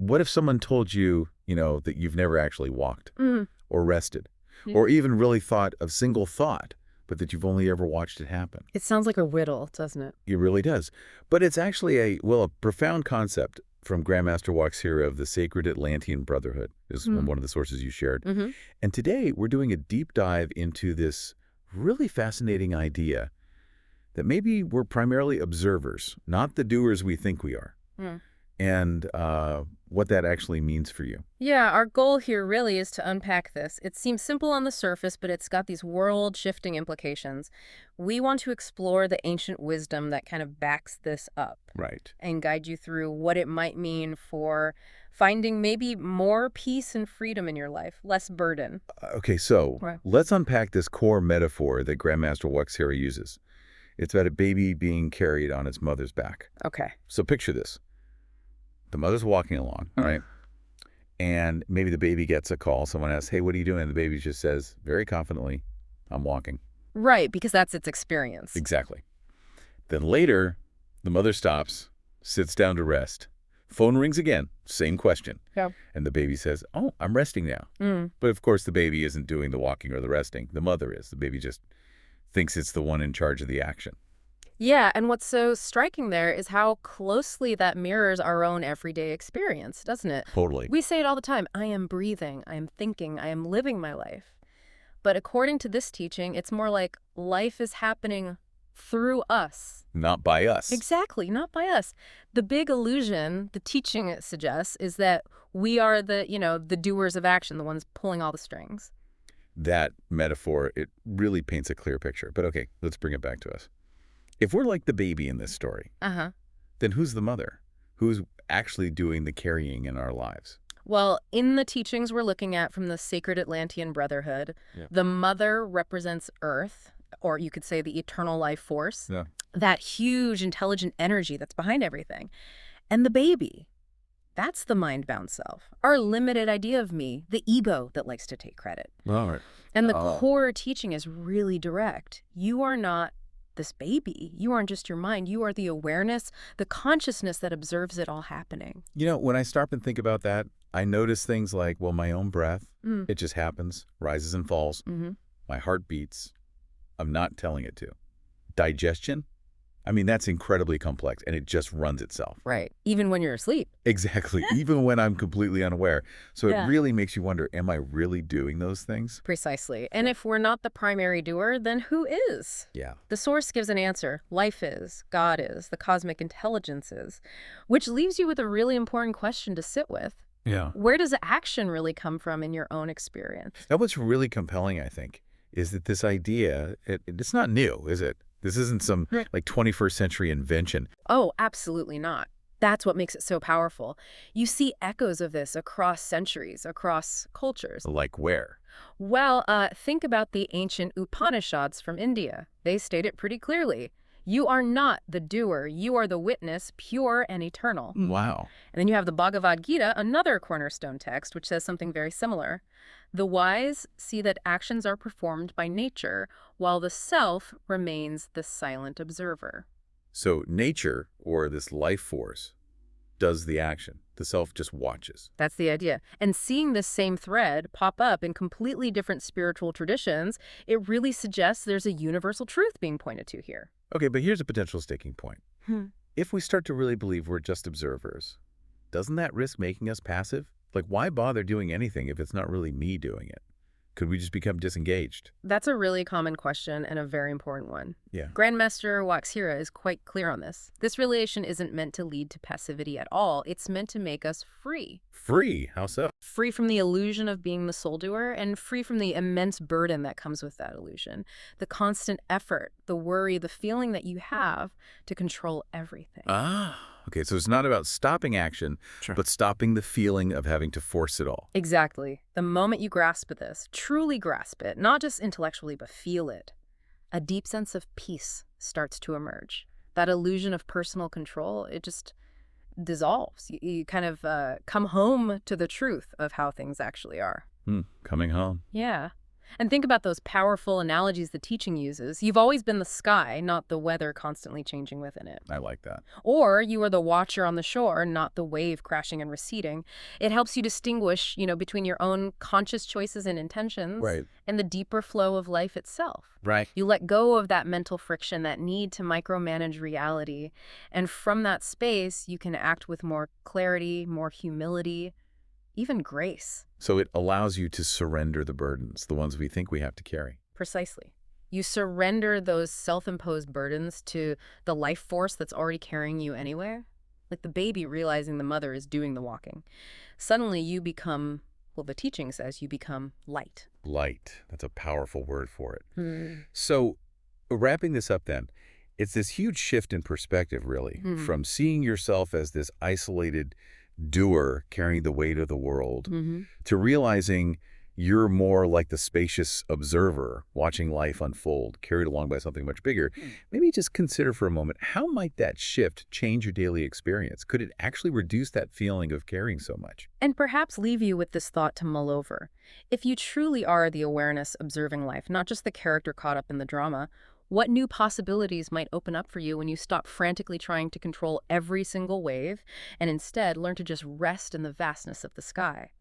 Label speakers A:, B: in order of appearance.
A: what if someone told you, that you've never actually walked or rested or even really thought of single thought, but that you've only ever watched it happen?
B: It sounds like a riddle, doesn't it?
A: It really does. But it's actually a profound concept from Grandmaster WaXhira of the Sacred Atlantean Brotherhood, is one of the sources you shared. And today we're doing a deep dive into this really fascinating idea that maybe we're primarily observers, not the doers we think we are, and what that actually means for you.
B: Yeah, our goal here really is to unpack this. It seems simple on the surface, but it's got these world-shifting implications. We want to explore the ancient wisdom that kind of backs this up.
A: Right.
B: And guide you through what it might mean for finding maybe more peace and freedom in your life, less burden.
A: Okay, so let's unpack this core metaphor that Grandmaster WaXhira uses. It's about a baby being carried on its mother's back.
B: Okay.
A: So picture this. The mother's walking along, right? And maybe the baby gets a call. Someone asks, hey, what are you doing? And the baby just says, very confidently, I'm walking.
B: Right, because that's its experience.
A: Exactly. Then later, the mother stops, sits down to rest. Phone rings again, same question.
B: Yeah.
A: And the baby says, oh, I'm resting now. But of course, the baby isn't doing the walking or the resting. The mother is. The baby just thinks it's the one in charge of the action.
B: Yeah, and what's so striking there is how closely that mirrors our own everyday experience, doesn't it?
A: Totally.
B: We say it all the time, I am breathing, I am thinking, I am living my life. But according to this teaching, it's more like life is happening through us.
A: Not by us.
B: Exactly, not by us. The big illusion, the teaching suggests, is that we are the doers of action, the ones pulling all the strings.
A: That metaphor, it really paints a clear picture. But okay, let's bring it back to us. If we're like the baby in this story, then who's the mother? Who's actually doing the carrying in our lives?
B: Well, in the teachings we're looking at from the Sacred Atlantean Brotherhood, the mother represents Earth, or you could say the eternal life force, that huge intelligent energy that's behind everything. And the baby, that's the mind-bound self, our limited idea of me, the ego that likes to take credit.
A: All right.
B: And the core teaching is really direct. You are not this baby. You aren't just your mind. You are the awareness, the consciousness that observes it all happening.
A: When I stop and think about that, I notice things like, well, my own breath, it just happens, rises and falls. My heart beats. I'm not telling it to. Digestion, I mean, that's incredibly complex, and it just runs itself.
B: Right. Even when you're asleep.
A: Exactly. Even when I'm completely unaware. So it really makes you wonder, am I really doing those things?
B: Precisely. And if we're not the primary doer, then who is?
A: Yeah.
B: The source gives an answer. Life is, God is, the cosmic intelligence is, which leaves you with a really important question to sit with.
A: Yeah.
B: Where does action really come from in your own experience?
A: Now, what's really compelling, I think, is that this idea, it's not new, is it? This isn't some like 21st century invention.
B: Oh, absolutely not. That's what makes it so powerful. You see echoes of this across centuries, across cultures.
A: Like where?
B: Well, think about the ancient Upanishads from India. They state it pretty clearly. You are not the doer. You are the witness, pure and eternal.
A: Wow.
B: And then you have the Bhagavad Gita, another cornerstone text, which says something very similar. The wise see that actions are performed by nature, while the self remains the silent observer.
A: So nature, or this life force, does the action. The self just watches.
B: That's the idea. And seeing this same thread pop up in completely different spiritual traditions, it really suggests there's a universal truth being pointed to here.
A: Okay, but here's a potential sticking point. If we start to really believe we're just observers, doesn't that risk making us passive? Like, why bother doing anything if it's not really me doing it? Could we just become disengaged?
B: That's a really common question and a very important one.
A: Yeah.
B: Grandmaster WaXhira is quite clear on this. This relation isn't meant to lead to passivity at all. It's meant to make us free.
A: Free? How so?
B: Free from the illusion of being the soul doer and free from the immense burden that comes with that illusion. The constant effort, the worry, the feeling that you have to control everything.
A: Okay, so it's not about stopping action, but stopping the feeling of having to force it all.
B: Exactly. The moment you grasp this, truly grasp it, not just intellectually, but feel it, a deep sense of peace starts to emerge. That illusion of personal control, it just dissolves. You kind of come home to the truth of how things actually are.
A: Coming home.
B: Yeah. And think about those powerful analogies the teaching uses. You've always been the sky, not the weather constantly changing within it.
A: I like that.
B: Or you are the watcher on the shore, not the wave crashing and receding. It helps you distinguish, between your own conscious choices and intentions and the deeper flow of life itself.
A: Right.
B: You let go of that mental friction, that need to micromanage reality. And from that space, you can act with more clarity, more humility, even grace.
A: So it allows you to surrender the burdens, the ones we think we have to carry.
B: Precisely. You surrender those self-imposed burdens to the life force that's already carrying you anyway. Like the baby realizing the mother is doing the walking. Suddenly you become, well, the teaching says you become light.
A: Light. That's a powerful word for it. So wrapping this up then, it's this huge shift in perspective, really, from seeing yourself as this isolated doer carrying the weight of the world to realizing you're more like the spacious observer watching life unfold, carried along by something much bigger. Maybe just consider for a moment, how might that shift change your daily experience? Could it actually reduce that feeling of carrying so much?
B: And perhaps leave you with this thought to mull over. If you truly are the awareness observing life, not just the character caught up in the drama, what new possibilities might open up for you when you stop frantically trying to control every single wave and instead learn to just rest in the vastness of the sky?